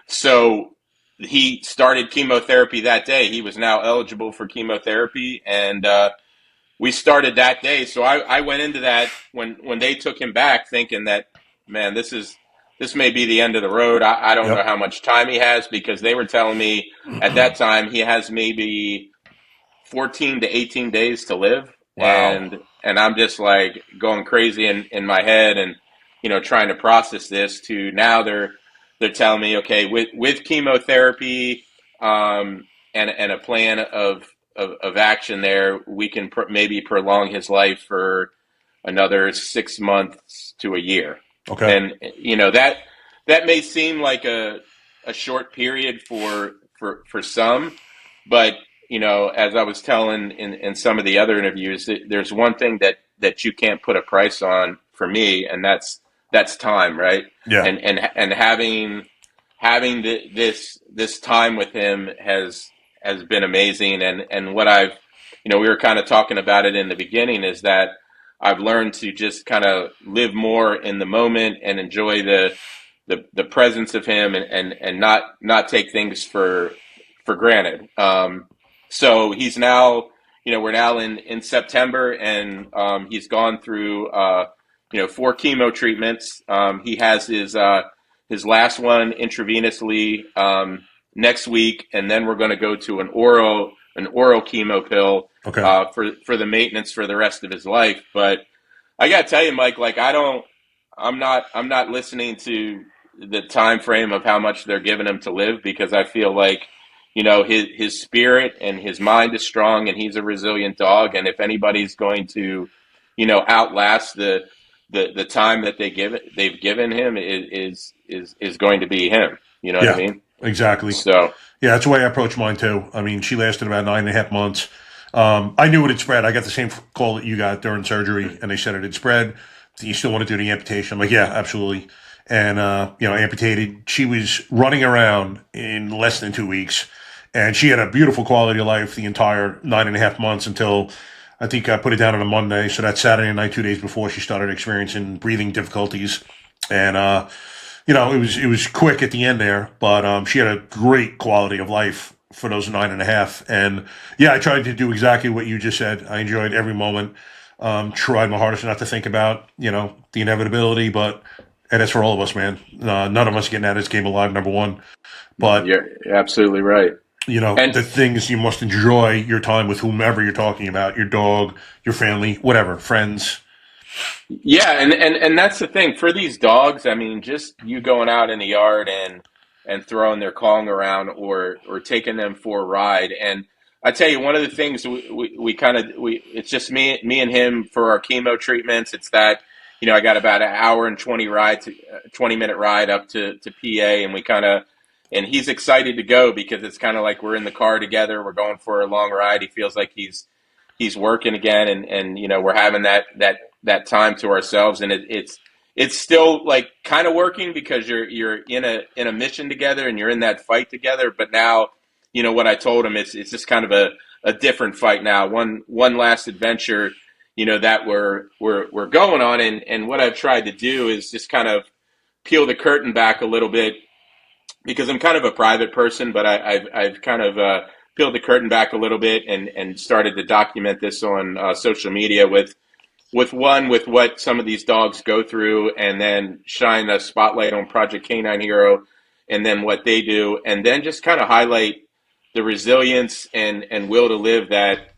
So he started chemotherapy that day. He was now eligible for chemotherapy, and we started that day. So I went into that when they took him back, thinking that, man, this may be the end of the road. I don't know Yep. how much time he has, because they were telling me at that time he has maybe 14 to 18 days to live. Wow. And I'm just like going crazy in my head, and trying to process this. To now they're telling me, okay, with chemotherapy, and a plan of action there, we can maybe prolong his life for another 6 months to a year. Okay. And that may seem like a short period for some, but as I was telling in some of the other interviews, there's one thing that you can't put a price on for me, and that's time, right? Yeah. And having this time with him has been amazing. And what I've, we were kind of talking about it in the beginning, is that I've learned to just kind of live more in the moment and enjoy the presence of him, and not take things for granted. So he's now, we're now in September, and he's gone through 4 chemo treatments. He has his last one intravenously next week, and then we're going to go to an oral chemo pill Okay. for the maintenance for the rest of his life. But I got to tell you, Mike, like I'm not listening to the time frame of how much they're giving him to live, because I feel like his spirit and his mind is strong, and he's a resilient dog. And if anybody's going to outlast the time that they've given him, is going to be him. You know what I Yeah. mean? Exactly. So Yeah, that's the way I approach mine too. I mean, she lasted about 9.5 months. I knew it had spread. I got the same call that you got during surgery, and they said it had spread. Do you still want to do the amputation? I'm like, yeah, absolutely. And amputated. She was running around in less than 2 weeks, and she had a beautiful quality of life the entire 9.5 months until I think I put it down on a Monday. So that Saturday night, 2 days before, she started experiencing breathing difficulties, and it was quick at the end there, but she had a great quality of life for those 9.5. And yeah, I tried to do exactly what you just said. I enjoyed every moment. Tried my hardest not to think about, the inevitability, and that's for all of us, man. None of us getting out of this game alive, number one. But, You're absolutely right. And the thing is, you must enjoy your time with whomever you're talking about, your dog, your family, whatever, friends. yeah, and that's the thing for these dogs. I mean, just you going out in the yard and throwing their Kong around or taking them for a ride. And I tell you, one of the things we kind of we it's just me and him for our chemo treatments. It's that I got about an hour and 20-minute ride up to PA, and we kind of and he's excited to go because it's kind of like we're in the car together. We're going for a long ride. He feels like he's working again, and we're having that time to ourselves, and it's still like kind of working because you're in a mission together and you're in that fight together. But now, what I told him, it's just kind of a different fight now. One last adventure, that we're going on, and what I've tried to do is just kind of peel the curtain back a little bit because I'm kind of a private person, but I've kind of peeled the curtain back a little bit and started to document this on social media with what some of these dogs go through, and then shine a spotlight on Project Canine Hero, and then what they do, and then just kind of highlight the resilience and will to live that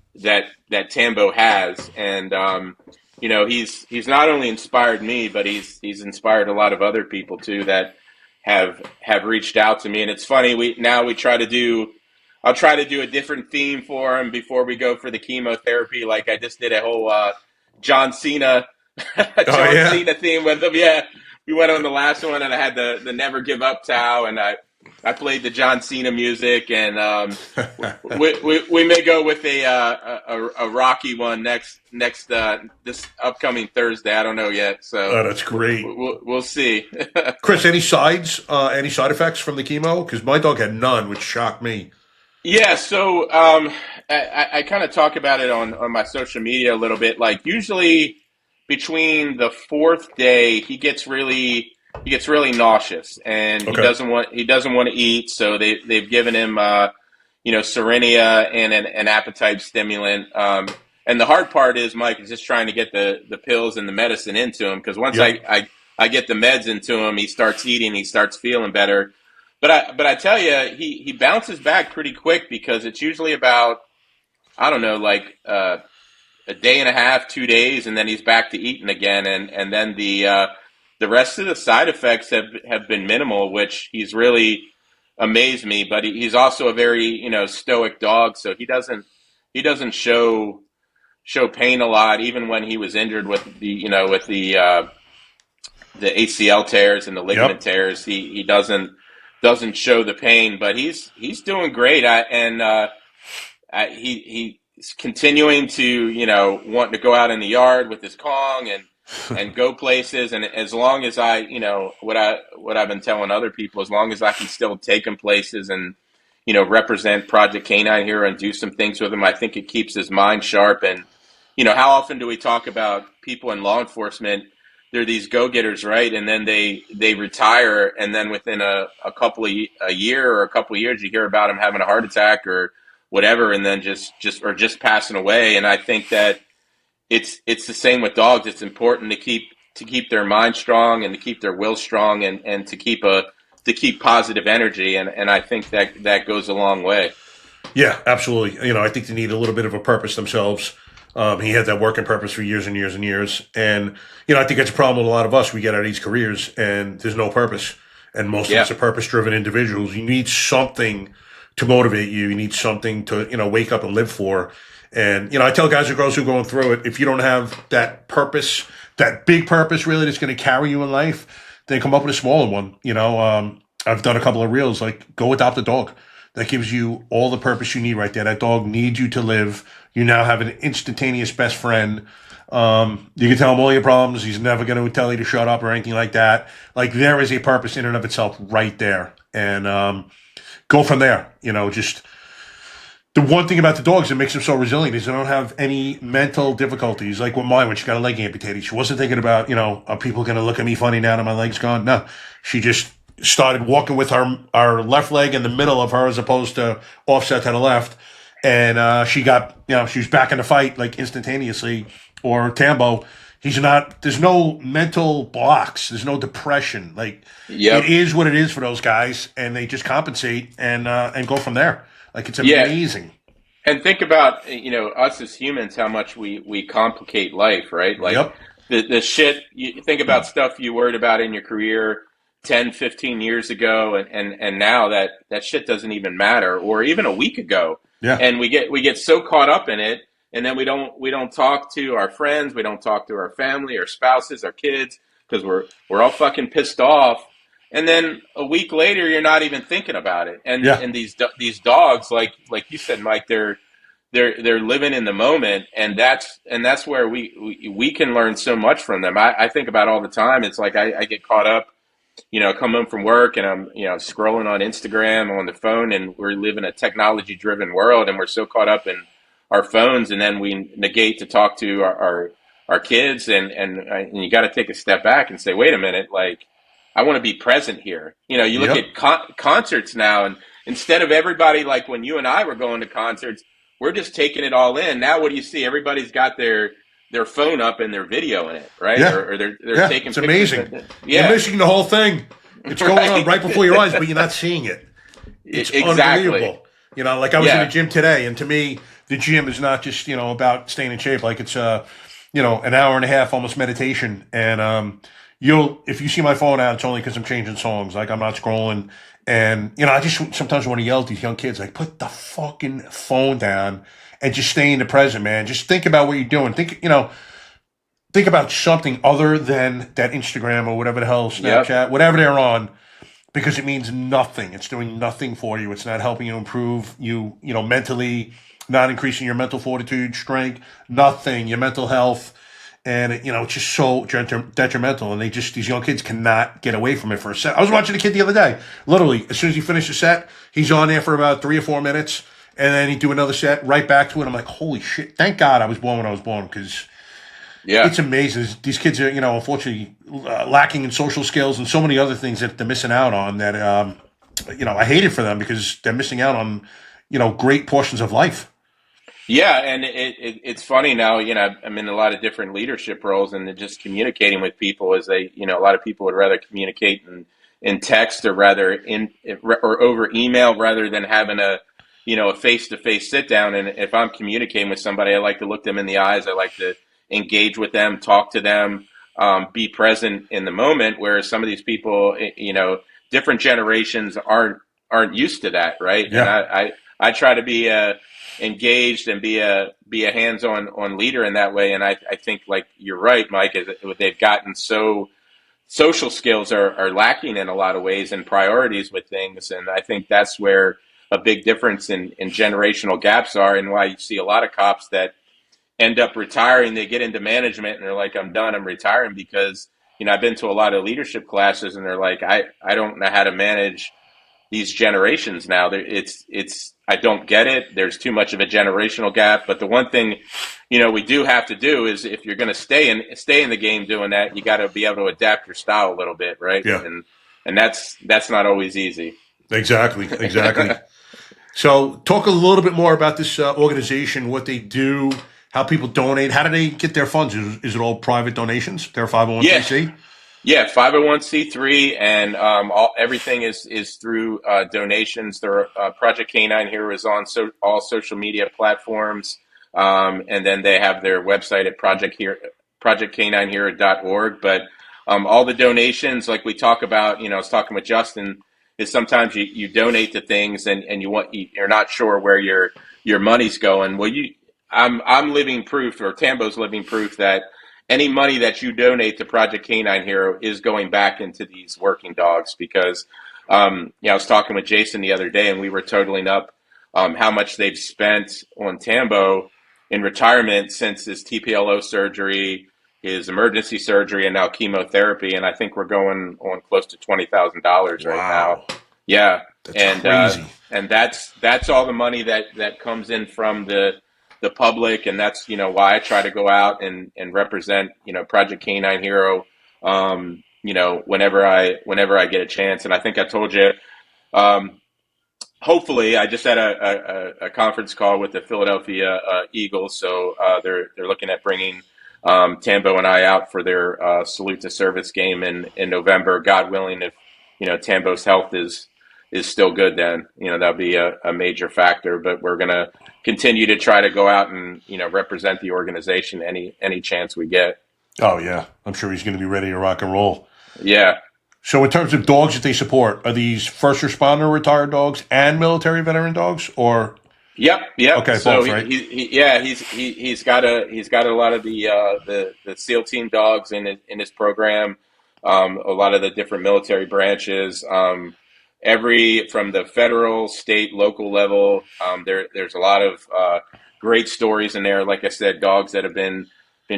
Tambo has, and he's not only inspired me, but he's inspired a lot of other people too that have reached out to me. And it's funny, we try to do. I'll try to do a different theme for him before we go for the chemotherapy. Like I just did a whole John Cena Cena theme with him. Yeah, we went on the last one, and I had the Never Give Up towel, and I played the John Cena music, and we may go with a Rocky one next this upcoming Thursday. I don't know yet, so That's great. we'll see. Chris, any side effects from the chemo? Because my dog had none, which shocked me. Yeah, so I kind of talk about it on my social media a little bit. Like usually between the fourth day, he gets really nauseous, and Okay. he doesn't want to eat. So they've given him Serenia and an appetite stimulant. And the hard part is Mike is just trying to get the pills and the medicine into him, because once Yep. I get the meds into him, he starts eating, he starts feeling better. But I tell you, he bounces back pretty quick because it's usually about, I don't know, like a day and a half, 2 days, and then he's back to eating again, and then the rest of the side effects have been minimal, which he's really amazed me. But he's also a very stoic dog, so he doesn't show pain a lot, even when he was injured with the ACL tears and the ligament Yep. tears. He doesn't show the pain, but he's doing great. He's continuing to wanting to go out in the yard with his Kong and go places. And as long as what I've been telling other people, as long as I can still take him places and represent Project Canine here and do some things with him, I think it keeps his mind sharp. And how often do we talk about people in law enforcement? They're these go-getters, right? And then they retire, and then within a year or a couple of years, you hear about them having a heart attack or whatever, and then just passing away. And I think that it's the same with dogs. It's important to keep their mind strong and to keep their will strong, and to keep positive energy. And I think that goes a long way. Yeah, absolutely. I think they need a little bit of a purpose themselves. He had that working purpose for years and years and years. And, I think that's a problem with a lot of us. We get out of these careers and there's no purpose. And most of us are purpose-driven individuals. You need something to motivate you. You need something to, wake up and live for. And, I tell guys and girls who are going through it, if you don't have that purpose, that big purpose really that's going to carry you in life, then come up with a smaller one. I've done a couple of reels, like go adopt a dog. That gives you all the purpose you need right there. That dog needs you to live. You now have an instantaneous best friend. You can tell him all your problems. He's never going to tell you to shut up or anything like that. Like there is a purpose in and of itself right there. And go from there. Just the one thing about the dogs that makes them so resilient is they don't have any mental difficulties. Like with mine, when she got a leg amputated, she wasn't thinking about, are people going to look at me funny now that my leg's gone? No, she just started walking with our left leg in the middle of her as opposed to offset to the left. And she got, she was back in the fight like instantaneously. or Tambo, he's not. There's no mental blocks. There's no depression. Like it Yep. is what it is for those guys, and they just compensate and go from there. Like it's Yeah. amazing. And think about, us as humans, how much we complicate life, right? Like Yep. the shit, you think about stuff you worried about in your career 10, 15 years ago, and now that shit doesn't even matter, or even a week ago. Yeah. And we get so caught up in it, and then we don't talk to our friends, we don't talk to our family, our spouses, our kids, because we're all fucking pissed off. And then a week later, you're not even thinking about it. And Yeah. and these dogs, like you said, Mike, they're living in the moment, and that's where we can learn so much from them. I think about all the time. It's like I get caught up, come home from work, and I'm scrolling on Instagram on the phone, and we live in a technology driven world, and we're so caught up in our phones, and then we negate to talk to our kids, and you got to take a step back and say, wait a minute, like I want to be present here. You look Yep. at concerts now, and instead of everybody, like when you and I were going to concerts, we're just taking it all in. Now, what do you see? Everybody's got their phone up and they're videoing it, right? Yeah. Or they're Yeah. taking It's pictures. amazing. You're Yeah, missing the whole thing. It's going on right. right before your eyes, but you're not seeing it. It's Exactly. unbelievable. Like I was in the Yeah. gym today, and to me, the gym is not just about staying in shape. Like it's an hour and a half almost meditation. And if you see my phone out, it's only because I'm changing songs. Like I'm not scrolling. And I just sometimes want to yell at these young kids, like put the fucking phone down and just stay in the present, man. Just think about what you're doing. Think about something other than that Instagram or whatever the hell, Yep. Snapchat, whatever they're on, because it means nothing. It's doing nothing for you. It's not helping you improve mentally, not increasing your mental fortitude, strength, nothing, your mental health. And it's just so detrimental. And these young kids cannot get away from it for a set. I was watching a kid the other day. Literally, as soon as he finished a set, he's on there for about 3 or 4 minutes. And then he'd do another set, right back to it. I'm like, holy shit. Thank God I was born when I was born, because Yeah. it's amazing. These kids are, unfortunately, lacking in social skills and so many other things that they're missing out on. That I hate it for them, because they're missing out on great portions of life. Yeah, and it's funny now. I'm in a lot of different leadership roles, and just communicating with people is a lot of people would rather communicate in text, or rather or over email, rather than having a face to face sit down. And if I'm communicating with somebody, I like to look them in the eyes. I like to engage with them, talk to them, be present in the moment. Whereas some of these people, different generations aren't used to that, right? And Yeah. I try to be engaged and be a hands-on leader in that way. And I think, like you're right, Mike, is they've gotten so social skills are lacking in a lot of ways, and priorities with things. And I think that's where a big difference in generational gaps are, and why you see a lot of cops that end up retiring. They get into management and they're like, I'm done, I'm retiring, because I've been to a lot of leadership classes, and they're like, I don't know how to manage these generations now. It's I don't get it. There's too much of a generational gap. But the one thing we do have to do is, if you're going to stay in the game doing that, you got to be able to adapt your style a little bit, right? Yeah. And that's not always easy. Exactly. So, talk a little bit more about this organization, what they do, how people donate. How do they get their funds? Is it all private donations? They're 501c? Yeah, 501c3, and everything is through donations. Their Project Canine Hero is on all social media platforms, and then they have their website at projectcaninehero.org. But all the donations, like we talk about, I was talking with Justin, is sometimes you donate to things, and you're not sure where your money's going. Well, I'm living proof, or Tambo's living proof, that any money that you donate to Project Canine Hero is going back into these working dogs. Because I was talking with Jason the other day, and we were totaling up how much they've spent on Tambo in retirement since his TPLO surgery, his emergency surgery, and now chemotherapy. And I think we're going on close to $20,000 right now. Wow. Yeah, That's crazy. and that's all the money that comes in from the public, and that's why I try to go out and represent Project Canine Hero, whenever I get a chance. And I think I told you, hopefully, I just had a conference call with the Philadelphia Eagles, so they're looking at bringing Tambo and I out for their salute to service game in November. God willing, if Tambo's health is still good, then that'll be a major factor. But we're gonna continue to try to go out and represent the organization any chance we get. Oh yeah, I'm sure he's going to be ready to rock and roll. Yeah. So, in terms of dogs that they support, are these first responder retired dogs and military veteran dogs, or Yep. okay, So both, right? he's got a lot of the SEAL team dogs in his program. A lot of the different military branches. Every from the federal, state, local level. There's a lot of great stories in there. Like I said, dogs that have been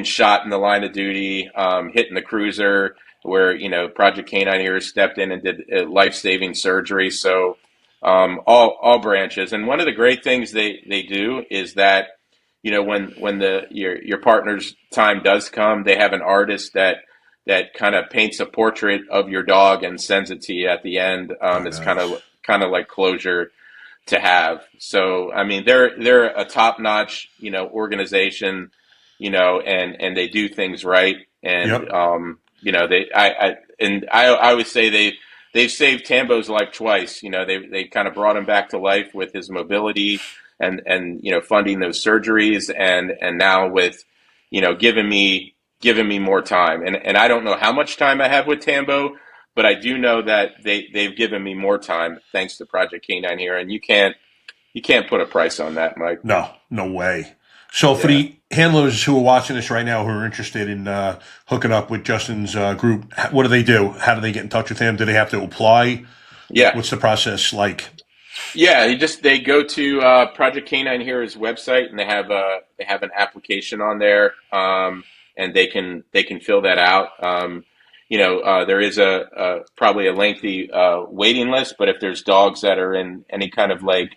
shot in the line of duty, hitting the cruiser, where Project Canine here stepped in and did life saving surgery. So all branches. And one of the great things they do is that when your partner's time does come, they have an artist that kind of paints a portrait of your dog and sends it to you at the end. It's Nice. kind of like closure to have. So I mean, they're a top notch organization, and they do things right. And Yep. I always say they've saved Tambo's life twice. They kind of brought him back to life with his mobility and funding those surgeries, and now with giving me more time. And I don't know how much time I have with Tambo, but I do know that they've given me more time thanks to Project Canine here, and you can't put a price on that, Mike. No, no way. So, for Yeah. the handlers who are watching this right now, who are interested in hooking up with Justin's group, what do they do? How do they get in touch with him? Do they have to apply? Yeah. What's the process like? Yeah, they go to Project Canine Hero's website, and they have an application on there, and they can fill that out. There is probably a lengthy waiting list, but if there's dogs that are in any kind of like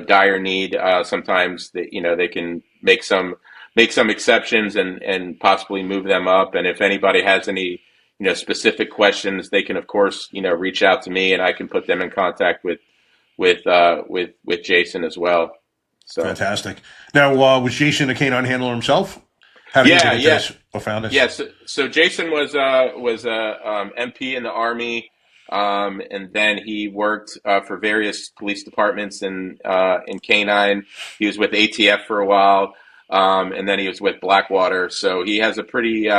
dire need, sometimes they can make some exceptions and possibly move them up. And if anybody has any specific questions, they can of course reach out to me, and I can put them in contact with Jason as well. So Fantastic. Now, was Jason a canine handler himself? How did he get yeah, into yeah, this or found this? yeah. So Jason was a MP in the Army, and then he worked for various police departments in Canine. He was with ATF for a while, and then he was with Blackwater. So he has a pretty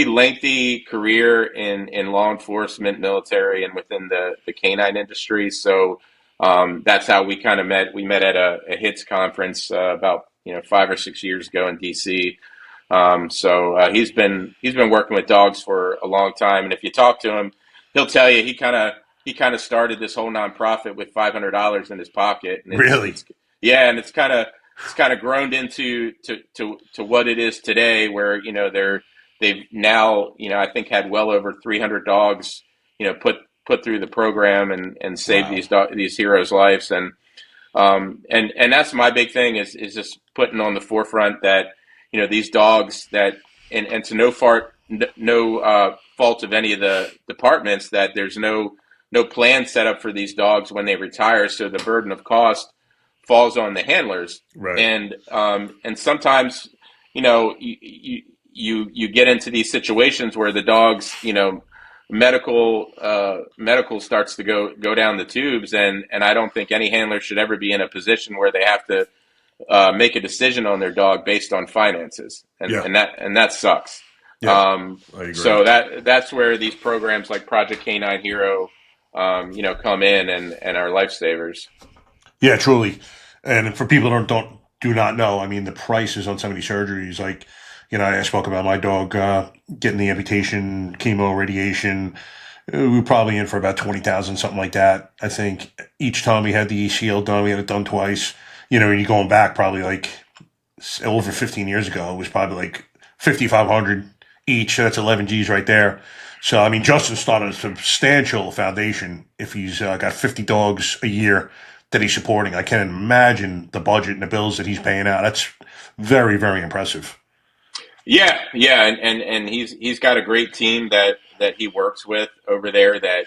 lengthy career in law enforcement, military, and within the canine industry. So that's how we kind of met. We met at a HITS conference about 5 or 6 years ago in DC. So he's been working with dogs for a long time, and if you talk to him, he'll tell you he kind of started this whole nonprofit with $500 in his pocket, and it's Really? it's yeah, and it's kind of grown into to what it is today, where they've now I think had well over 300 dogs put through the program and saved Wow. these heroes' lives. And that's my big thing is just putting on the forefront that these dogs that and to no fault of any of the departments, that there's no plan set up for these dogs when they retire, so the burden of cost falls on the handlers. Right. And sometimes you get into these situations where the dogs medical starts to go down the tubes, and I don't think any handler should ever be in a position where they have to make a decision on their dog based on finances, and Yeah. and that sucks. Yeah. I agree. So that's where these programs like Project Canine Hero, come in and are lifesavers. Yeah, truly. And for people that do not know, I mean, the prices on some of these surgeries, like, I spoke about my dog getting the amputation, chemo, radiation. We were probably in for about 20,000, something like that. I think each time we had the ECL done, we had it done twice. And you're going back probably like over 15 years ago. It was probably like 5,500 each. So that's 11 G's right there. So, I mean, Justin started a substantial foundation if he's got 50 dogs a year that he's supporting. I can't imagine the budget and the bills that he's paying out. That's very, very impressive. Yeah, and he's got a great team that he works with over there that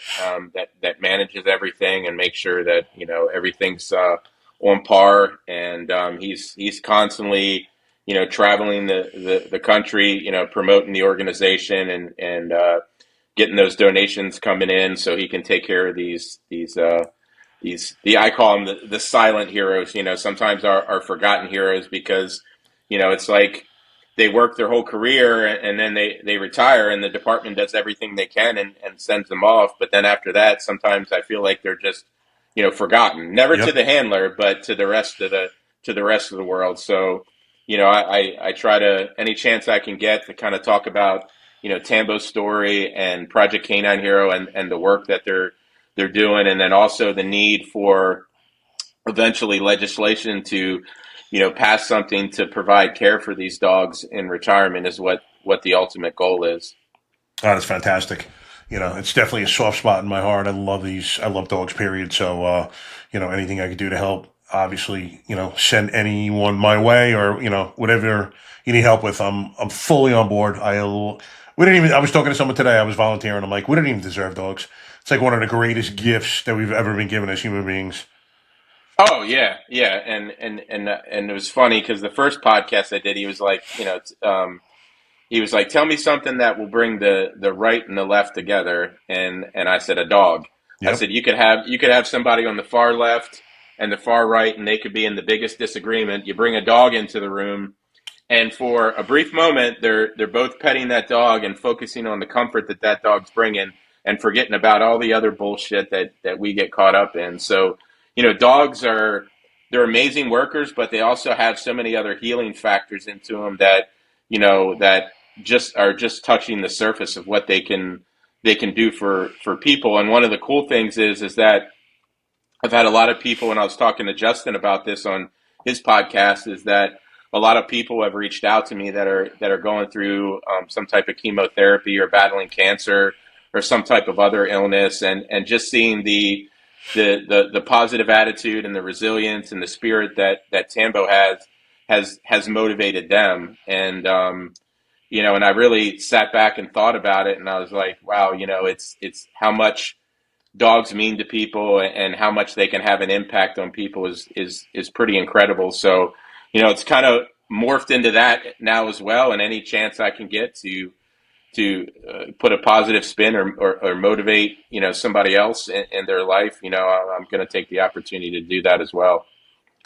manages everything and makes sure that everything's on par. And he's constantly traveling the country, promoting the organization and getting those donations coming in so he can take care of these I call them the silent heroes. Sometimes are forgotten heroes because it's like they work their whole career and then they retire and the department does everything they can and sends them off. But then after that, sometimes I feel like they're just forgotten. Never to Yep. the handler, but to the rest of the world. So I try to any chance I can get to kind of talk about Tambo's story and Project Canine Hero and the work that they're doing, and then also the need for eventually legislation to pass something to provide care for these dogs in retirement is what the ultimate goal is. That is fantastic. It's definitely a soft spot in my heart. I love dogs, period. So, anything I could do to help, obviously, send anyone my way or, whatever you need help with, I'm fully on board. I was talking to someone today, I was volunteering. I'm like, we don't even deserve dogs. It's like one of the greatest gifts that we've ever been given as human beings. Oh yeah, and it was funny because the first podcast I did, he was like, he was like, tell me something that will bring the right and the left together, and I said a dog. I Yep. said you could have somebody on the far left and the far right, and they could be in the biggest disagreement. You bring a dog into the room, and for a brief moment, they're both petting that dog and focusing on the comfort that dog's bringing, and forgetting about all the other bullshit that we get caught up in. So, dogs they're amazing workers, but they also have so many other healing factors into them that just are just touching the surface of what they can do for people. And one of the cool things is that I've had a lot of people, and I was talking to Justin about this on his podcast, is that a lot of people have reached out to me that are going through some type of chemotherapy or battling cancer or some type of other illness, and just seeing the positive attitude and the resilience and the spirit that Tambo has motivated them, and I really sat back and thought about it, and I was like, wow, it's how much dogs mean to people and how much they can have an impact on people is pretty incredible. So, it's kind of morphed into that now as well. And any chance I can get to put a positive spin or motivate, somebody else in their life, I'm going to take the opportunity to do that as well.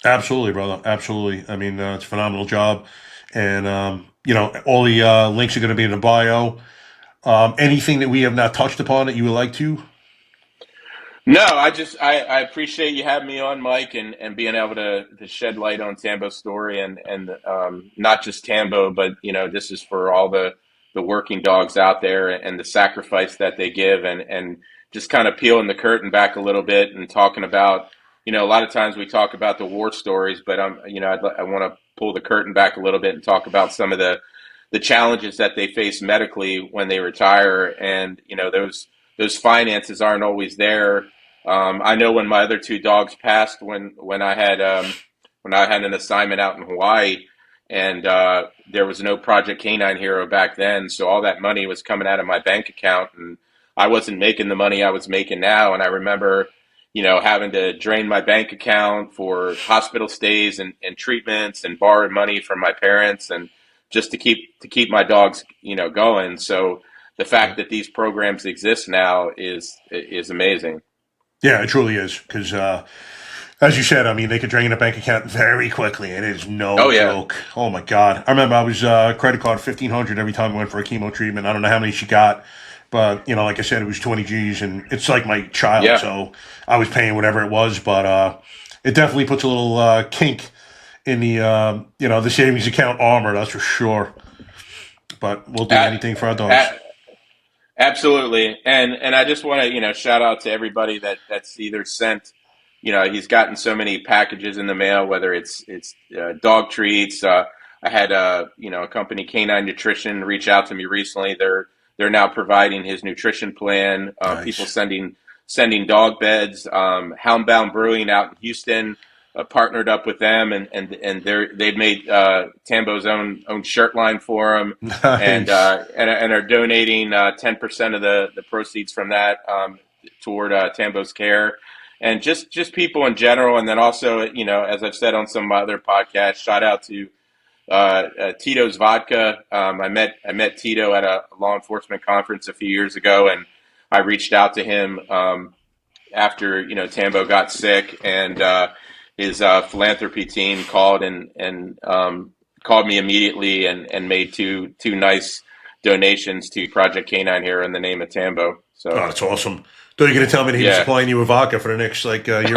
Absolutely, brother. Absolutely. I mean, it's a phenomenal job. And, all the links are going to be in the bio. Anything that we have not touched upon that you would like to? No, I appreciate you having me on, Mike, and being able to shed light on Tambo's story and not just Tambo, but this is for all the working dogs out there and the sacrifice that they give and just kind of peeling the curtain back a little bit and talking about a lot of times we talk about the war stories, but I want to pull the curtain back a little bit and talk about some of the challenges that they face medically when they retire, and those finances aren't always there. I know when my other two dogs passed, when I had an assignment out in Hawaii, and there was no Project Canine Hero back then, so all that money was coming out of my bank account, and I wasn't making the money I was making now. And I remember, having to drain my bank account for hospital stays and treatments and borrowed money from my parents and just to keep my dogs, going. So the fact that these programs exist now is amazing. Yeah, it truly is. Because, as you said, I mean, they could drain a bank account very quickly. It is no Oh yeah, joke. Oh my God! I remember I was credit card 1,500 every time I went for a chemo treatment. I don't know how many she got, but like I said, it was 20 G's, and it's like my child. yeah. So I was paying whatever it was, but it definitely puts a little kink in the savings account armor. That's for sure. But we'll do At, anything for our dogs. at, Absolutely, and I just want to shout out to everybody that's either sent, he's gotten so many packages in the mail, whether it's dog treats. I had a company Canine Nutrition reach out to me recently. They're now providing his nutrition plan. People Nice. sending dog beds. Houndbound Brewing out in Houston partnered up with them, and they've made Tambo's own shirt line for him, and Nice. and are donating 10% of the proceeds from that toward Tambo's care, and just people in general, and then also as I've said on some other podcasts, shout out to Tito's Vodka. I met Tito at a law enforcement conference a few years ago, and I reached out to him after Tambo got sick, and his philanthropy team called and called me immediately and made two nice donations to Project Canine here in the name of Tambo. So Oh, that's awesome. Thought you were going to tell me that he was yeah. supplying you with vodka for the next year or two. Well,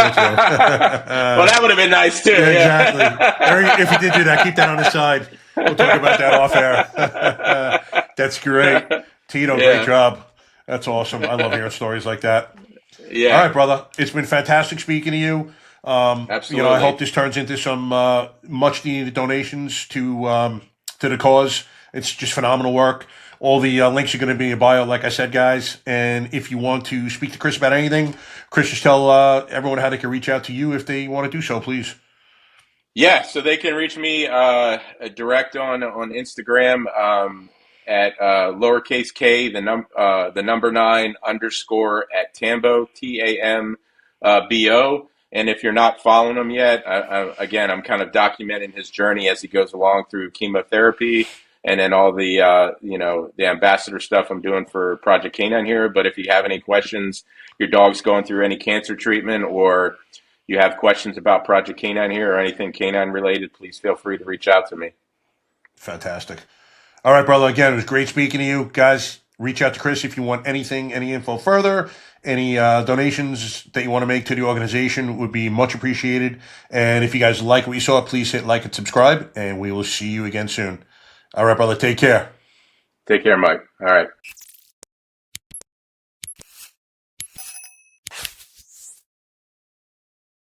that would have been nice too. Yeah, exactly. If you did do that, keep that on the side. We'll talk about that off air. That's great. Tito, great job. That's awesome. I love hearing stories like that. Yeah. All right, brother. It's been fantastic speaking to you. Absolutely. I hope this turns into some much needed donations to the cause. It's just phenomenal work. All the links are going to be in your bio, like I said, guys. And if you want to speak to Chris about anything, Chris, just tell everyone how they can reach out to you if they want to do so, please. Yeah, so they can reach me direct on Instagram at lowercase k the number 9 underscore at Tambo TAMBO. And if you're not following him yet, again, I'm kind of documenting his journey as he goes along through chemotherapy, and then all the the ambassador stuff I'm doing for Project Canine here. But if you have any questions, your dog's going through any cancer treatment, or you have questions about Project Canine here or anything canine related, please feel free to reach out to me. Fantastic. All right, brother. Again, it was great speaking to you. Guys, reach out to Chris if you want anything, any info further. Any donations that you want to make to the organization would be much appreciated. And if you guys like what you saw, please hit like and subscribe, and we will see you again soon. All right, brother. Take care. Take care, Mike. All right.